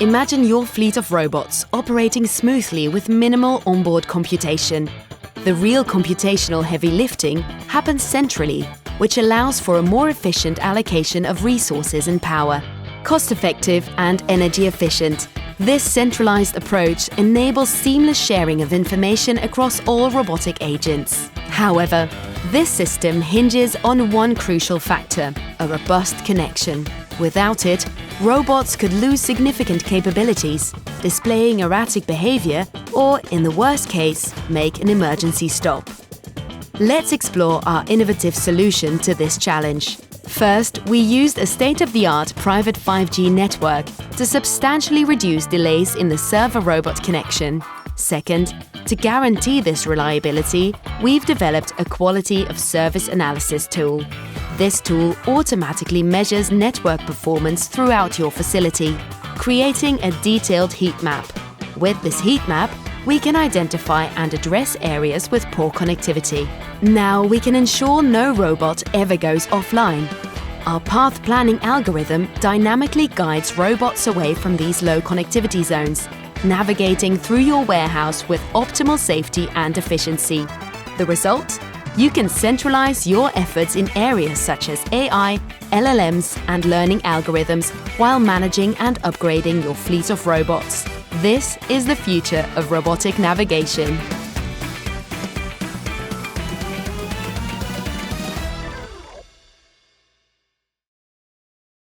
Imagine your fleet of robots operating smoothly with minimal onboard computation. The real computational heavy lifting happens centrally, which allows for a more efficient allocation of resources and power. Cost-effective and energy efficient, this centralized approach enables seamless sharing of information across all robotic agents. However, this system hinges on one crucial factor: a robust connection. Without it, robots could lose significant capabilities, displaying erratic behavior, or, in the worst case, make an emergency stop. Let's explore our innovative solution to this challenge. First, we used a state-of-the-art private 5G network to substantially reduce delays in the server-robot connection. Second, to guarantee this reliability, we've developed a quality of service analysis tool. This tool automatically measures network performance throughout your facility, creating a detailed heat map. With this heat map, we can identify and address areas with poor connectivity. Now we can ensure no robot ever goes offline. Our path planning algorithm dynamically guides robots away from these low connectivity zones, navigating through your warehouse with optimal safety and efficiency. The result? You can centralize your efforts in areas such as AI, LLMs, and learning algorithms while managing and upgrading your fleet of robots. This is the future of robotic navigation.